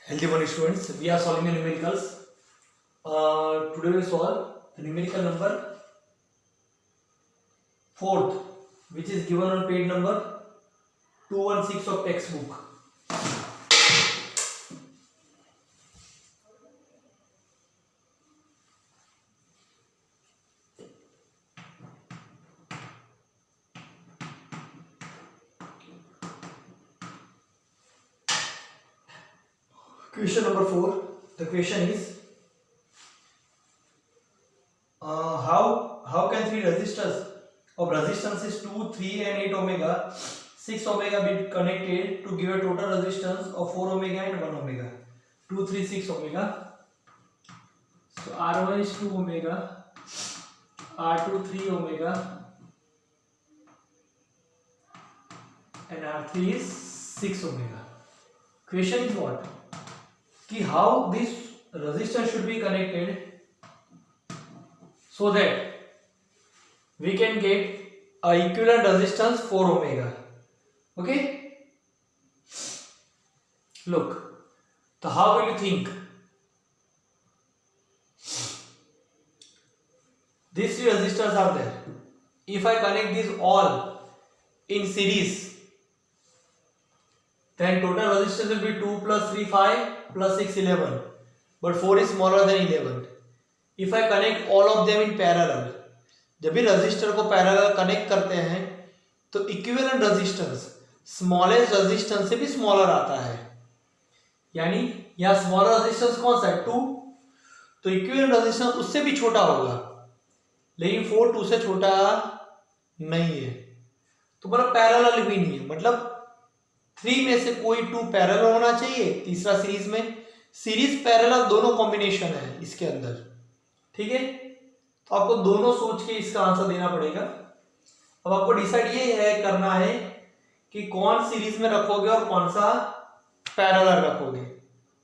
Healthy morning, students. We are solving the numericals. Today we solve the numerical number fourth, which is given on page number 216 of textbook. Question number 4. The question is how can three resistors of resistances 2, 3 and 8 omega 6 omega be connected to give a total resistance of 4 omega and 1 omega 2, 3, 6 omega. So R1 is 2 omega, R2 3 omega and R3 is 6 omega. Question is what? Ki how this resistance should be connected so that we can get a equivalent resistance 4 omega. Okay? Look. So how will you think? These three resistors are there. If I connect these all in series, then total resistance will be 2 plus 3 5 plus 6 11. But 4 is smaller than 11. If I connect all of them in parallel, जब भी register को parallel connect करते हैं तो equivalent resistance smallest resistance से भी smaller आता है, यानी यहाँ स्मॉलर रेजिस्टेंस कौन सा है 2, तो इक्विवेलेंट रेजिस्टेंस उससे भी छोटा होगा, लेकिन 4 2 से छोटा नहीं है, तो मतलब पैरेलल भी नहीं है, मतलब 3 में से कोई 2 पैरेलल होना चाहिए, तीसरा सीरीज में, सीरीज पैरेलल दोनों कॉम्बिनेशन है इसके अंदर, ठीक है। तो आपको दोनों सोच के इसका आंसर देना पड़ेगा। अब आपको डिसाइड ये है करना है कि कौन सीरीज में रखोगे और कौन सा पैरेलल रखोगे,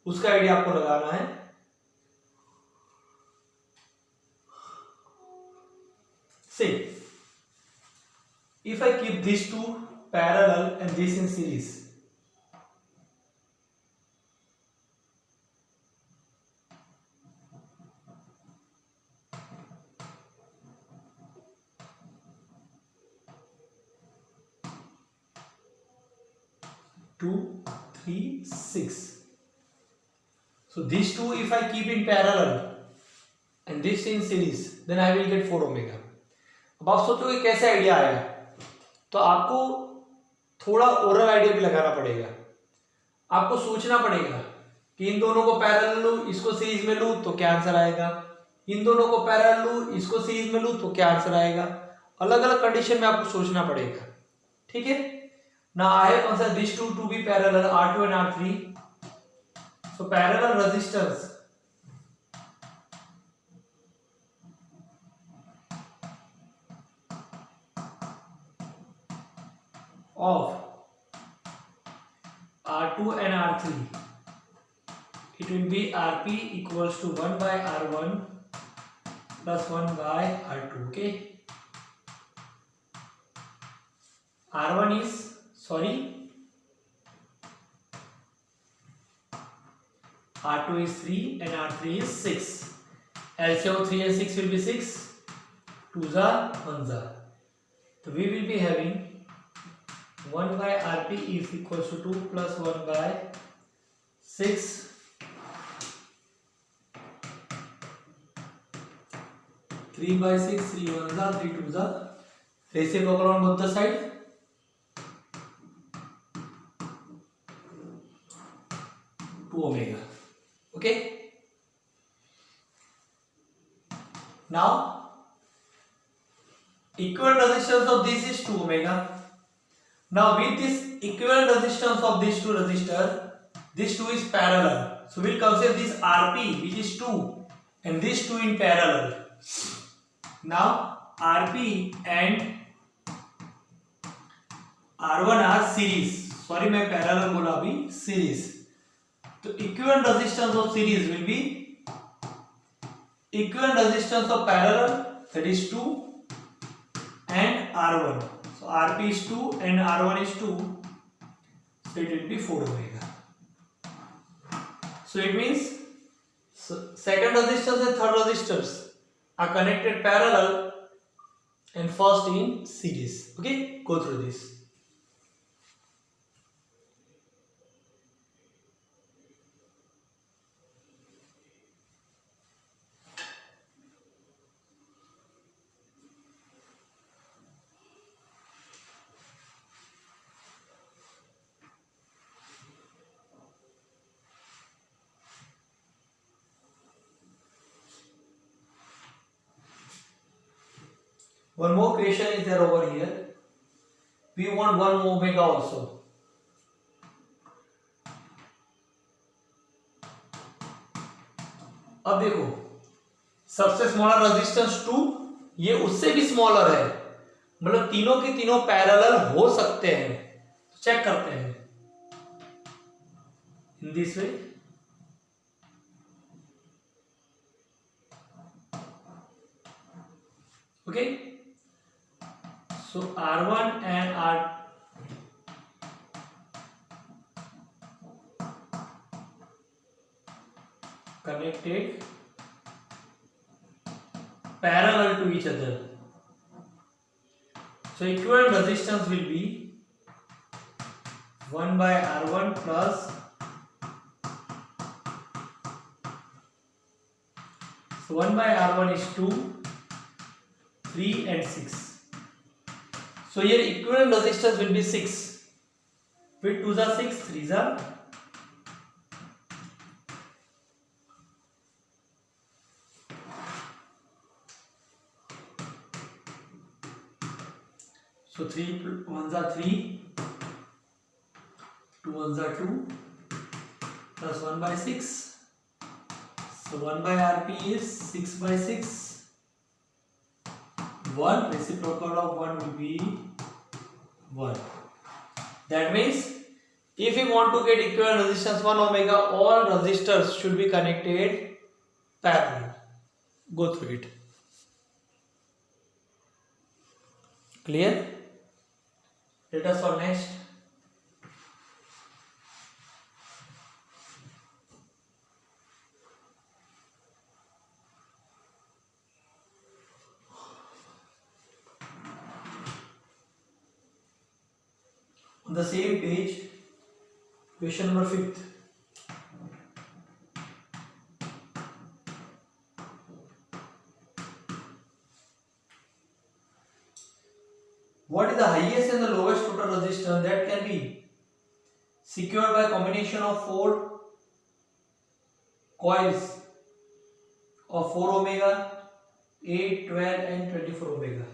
उसका आइडिया आपको लगाना है। See, if I keep these two parallel and this in series, two, 3, 6. So these two if I keep in parallel and this in series, then I will get 4 omega. अब आप सोचोगे कैसे idea आया, तो आपको थोड़ा ओरल आइडिया भी लगाना पड़ेगा। आपको सोचना पड़ेगा कि इन दोनों को पैरेलल लूं, इसको सीरीज में लूं तो क्या आंसर आएगा, इन दोनों को पैरेलल लूं, इसको सीरीज में लूं तो क्या आंसर आएगा। अलग अलग कंडीशन में आपको सोचना पड़ेगा, ठीक है ना। I have considered these two to be parallel, R2 and R3. So parallel resistance of R2 and R3, it will be Rp equals to 1 by R1 plus 1 by R2. Okay, R1 is R2 is 3 and R3 is 6. LCM of 3 and 6 will be 6. 2s are 1s are. So we will be having 1 by Rp is equals to 2 plus 1 by 6. 3 by 6, 3 1s are, 3 2s are. Reciprocal on both the sides. Omega. Okay, now equivalent resistance of this is 2 omega. Now with this equivalent resistance of these two resistors, this 2 is parallel, so we'll consider this Rp which is 2 and this 2 in parallel. Now Rp and R1 are series, sorry मैं parallel बोला अभी, series. तो equivalent resistance of series will be equivalent resistance of parallel, that is 2 and R1. So Rp is 2 and R1 is 2, so it will be 4 omega. So it means second resistance and third resistors are connected parallel and first in series. Okay, go through this. One more question is there over here. We want 1 omega also. अब देखो सबसे smaller resistance 2, ये उससे भी smaller है, मतलब तीनों के तीनों पैरेलल हो सकते हैं. चेक करते हैं in this way. Okay, so R1 and R connected parallel to each other. So equivalent resistance will be 1 by R1 plus so 1 by R1 is 2, 3 and 6. So here equivalent resistance will be 6. With 2s are 6, 3s are 3 1s are 3, 2 1s are 2 plus 1 by 6. So 1 by Rp is 6 by 6. 1 reciprocal of 1 will be 1. That means if we want to get equivalent resistance 1 omega, all resistors should be connected parallel. Go through it. Clear? Let us for next. On the same page, question number 5th. What is the highest and the lowest total resistance that can be secured by combination of 4 coils of 4 omega, 8, 12 and 24 omega?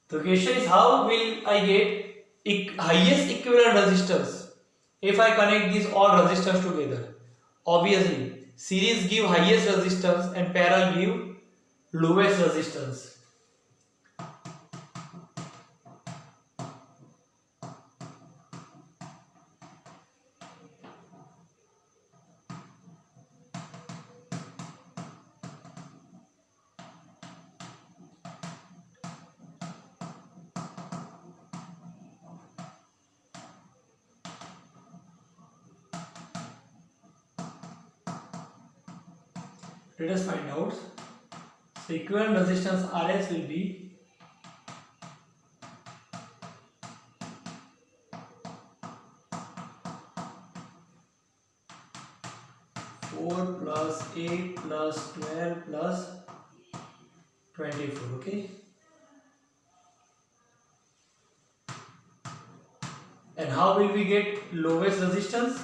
The question is, how will I get highest equivalent resistance if I connect these all resistors together? Obviously, series give highest resistance and parallel give lowest resistance. Let us find out. So equivalent resistance Rs will be plus 8 plus 12 plus 24. Okay, and how will we get lowest resistance?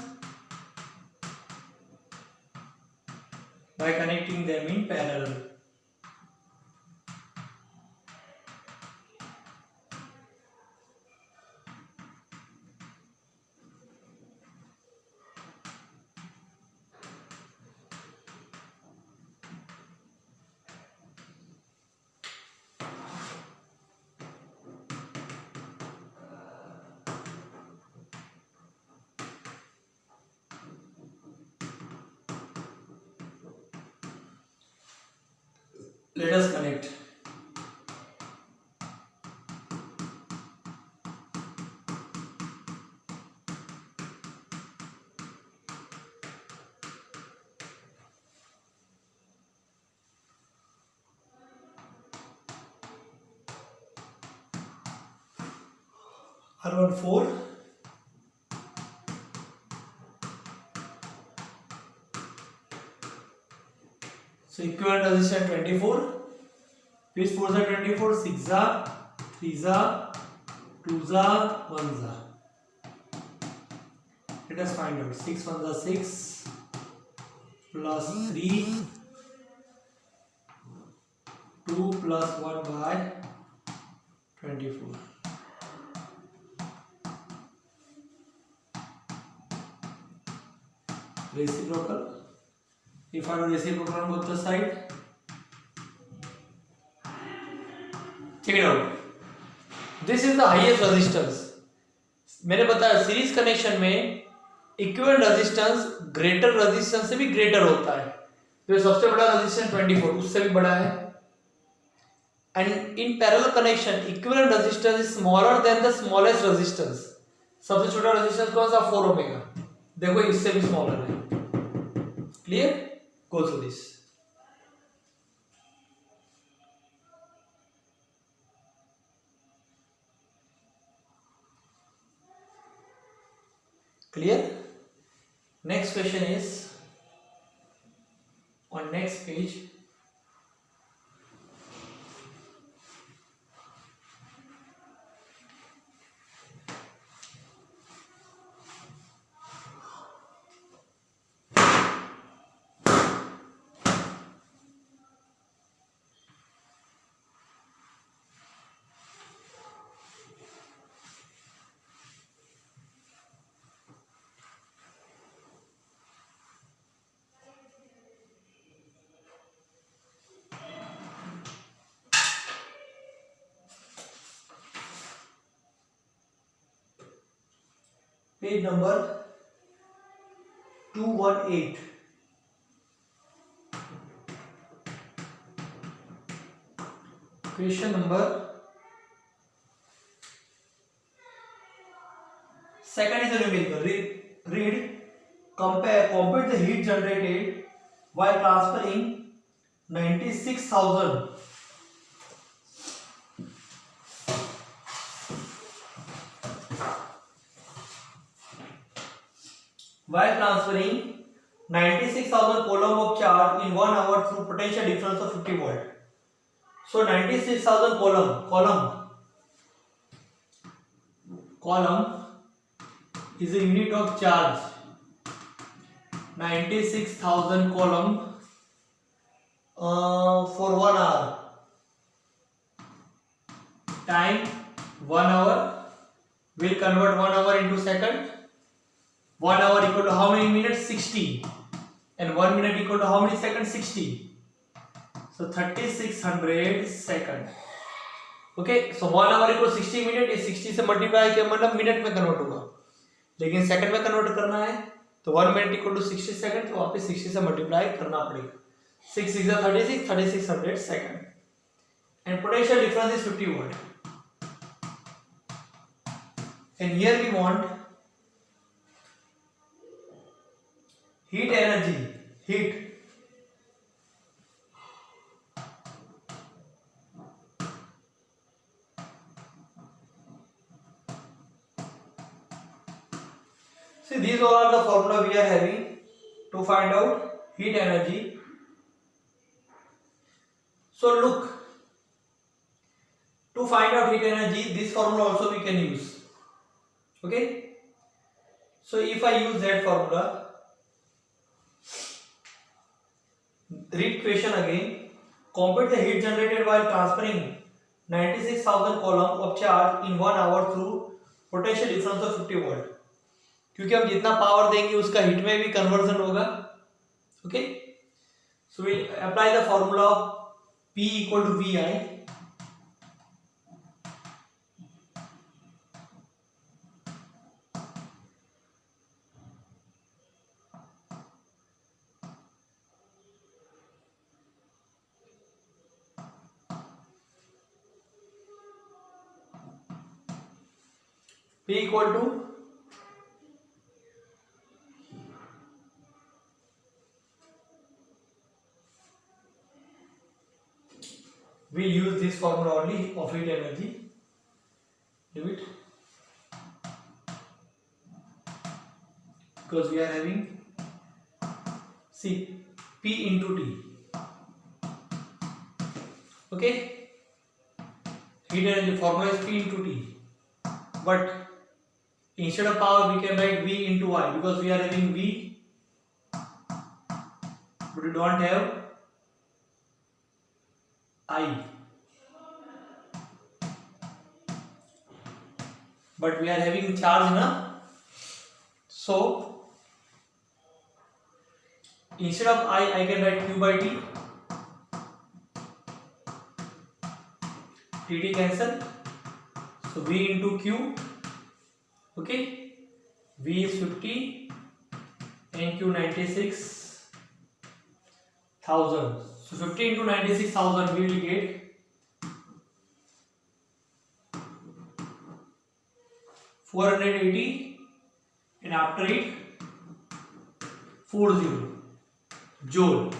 By connecting them in parallel. Let us connect. R1 4. So equivalent resistance 24. Which 4s are 24? 6 are, 3s are, 2s are, 1s are. Let us find out. 6 1s are 6 plus 3, 2 plus 1 by 24. Reciprocal. If I do reciprocal on both the side, check it out. This is the highest resistance. मैंने बताया series connection में equivalent resistance greater resistance से भी greater होता है. तो सबसे बड़ा रेजिस्टेंस 24 उससे भी बड़ा है. And in parallel connection equivalent resistance is smaller than the smallest resistance. सबसे छोटा रेजिस्टेंस कौन सा? 4 ओमेगा. देखो इससे भी स्मॉलर है. Clear? Go through this. Clear? Next question is on next page. Page number 218. Question number second is a numerical. Read. Compute the heat generated while transferring 96,000 coulomb of charge in 1 hour through potential difference of 50 volt. So 96,000 coulomb is a unit of charge. 96,000 coulomb for 1 hour. Time 1 hour. Will convert 1 hour into second. 1 hour equal to how many minutes? 60. And 1 minute equal to how many seconds? 60. So 3600 second. Okay, so 1 hour equal to 60 minute. ये 60 से multiply किया मतलब minute में convert होगा, लेकिन second में convert करना है तो 1 मिनट इक्वल टू 60 सेकंड, तो वापस 60 से मल्टीप्लाई करना पड़ेगा. 6 6 36, 3600 second. And potential difference is 50 volt. And here we want heat energy. Heat. See, these all are the formula we are having to find out heat energy. So look, to find out heat energy, this formula also we can use. Okay. So if I use that formula, read question again. Compute the heat generated while transferring 96,000 coulomb of charge in 1 hour through potential difference of 50 volt. क्योंकि हम जितना power देंगे उसका heat में भी conversion होगा. Okay, so we apply the formula P equal to VI. P equal to we'll use this formula only of heat energy. Do it because we are having see P into T. Okay, heat energy formula is P into T, but instead of power we can write V into I because we are having V, but we don't have I. But we are having charge na, so instead of I can write Q by T. T cancel, so V into Q. Okay, V is 50 and Q 96,000. So 50 into 96,000 we will get 480 and after it 40 joule.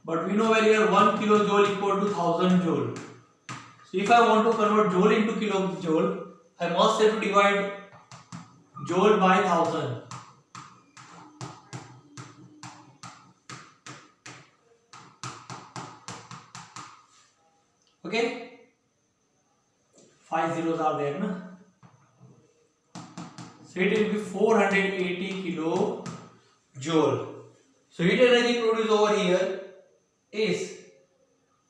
But we know very well 1 kilojoule equal to 1000 joule. So if I want to convert joule into kilojoule, I must have to divide joule by 1000. Okay, 5 zeros are there, na? So it will be 480 kilojoule. So heat energy produced over here is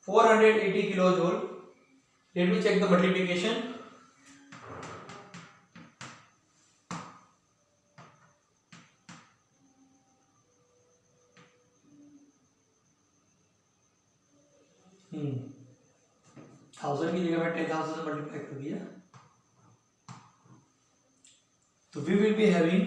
480 kilojoule. Let me check the multiplication. Thousand की जगह में 10,000 से multiply कर दिया, तो we will be having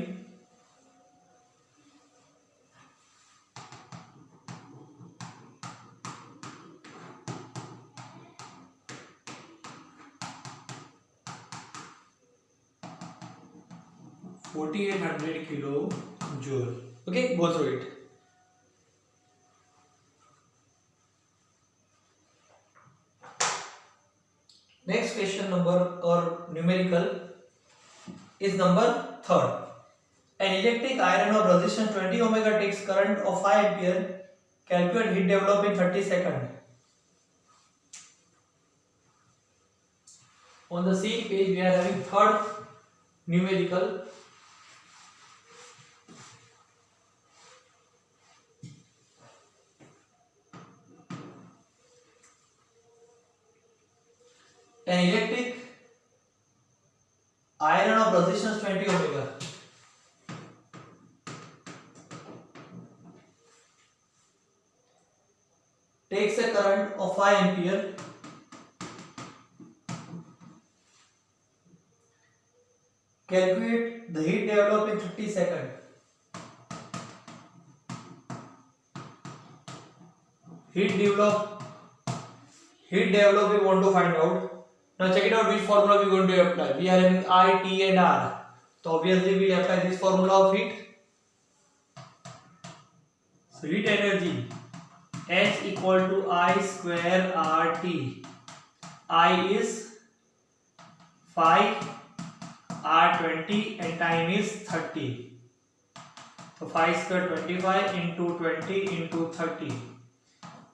4800 kilojoule. Okay, go through it. Next question number or numerical is number 3rd. An electric iron of resistance 20 ohms takes current of 5 ampere. Calculate heat developed in 30 seconds. On the same page we are having 3rd numerical. An electric iron of resistance 20 ohms takes a current of 5 ampere. Calculate the heat developed in 30 seconds. Heat developed we want to find out. Now check it out, which formula we are going to apply. We are having I, T and R. So obviously we will apply this formula of heat. So heat energy H equal to I square RT. I is 5, R 20 and time is 30. So 5 square 25 into 20 into 30.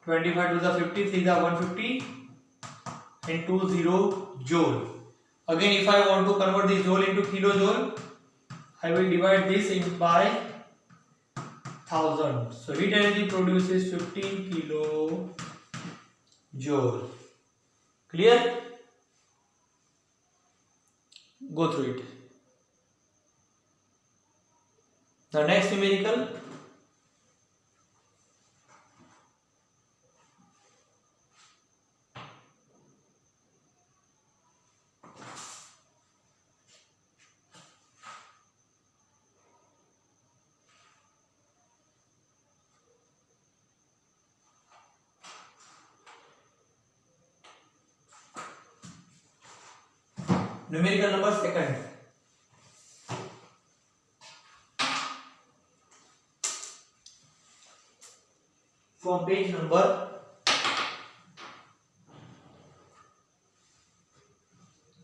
25 to the 50, 3 the 150 and 20 joule. Again, if I want to convert this joule into kilojoule, I will divide this in by 1000. So heat energy produces 15 kilojoule. Clear? Go through it. The next numerical. Numerical number second. From page number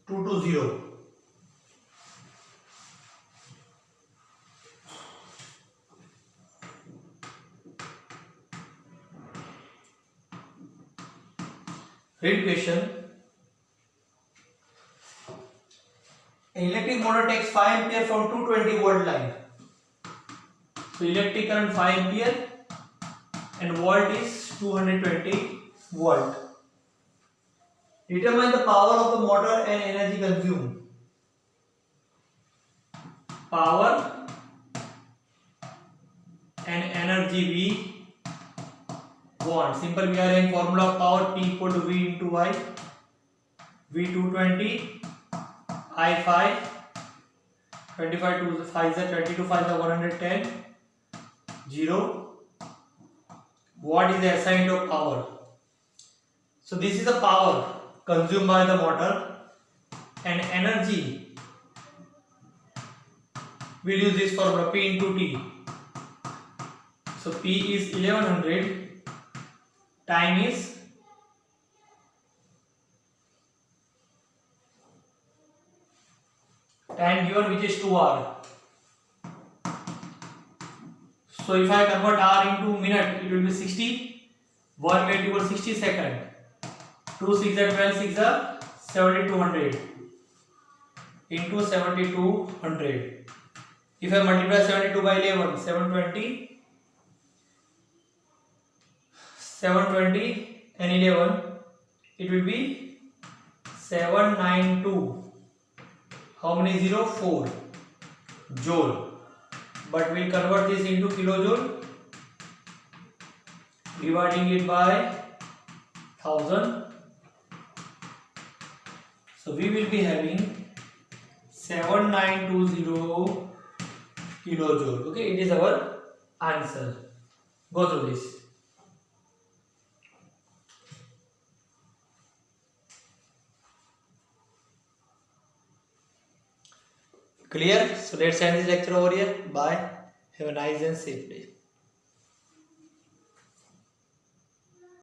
220. Read question. An electric motor takes 5 ampere from 220 volt line. So electric current 5 ampere and volt is 220 volt. Determine the power of the motor and energy consumed. Power and energy we want. Simple, we are having formula of power P equal to V into I. V 220, I 5, 25 to 5 is 22, 5 is 110, 0. What is the SI into power? So this is the power consumed by the motor, and energy we'll use this formula P into T. So P is 1100, time is time given, which is 2 hour. So if I convert hour into minute, it will be 60. 1 minute equals 60 second. 2 6 are 12, 6 are 7200 into 7200. If I multiply 72 by 11, 720 and 11, it will be 792. How many 0? 4 joule. But we'll convert this into kilojoule, dividing it by 1000. So we will be having 7920 kilojoule. Okay, it is our answer. Go through this. Clear? So let's end this lecture over here. Bye. Have a nice and safe day.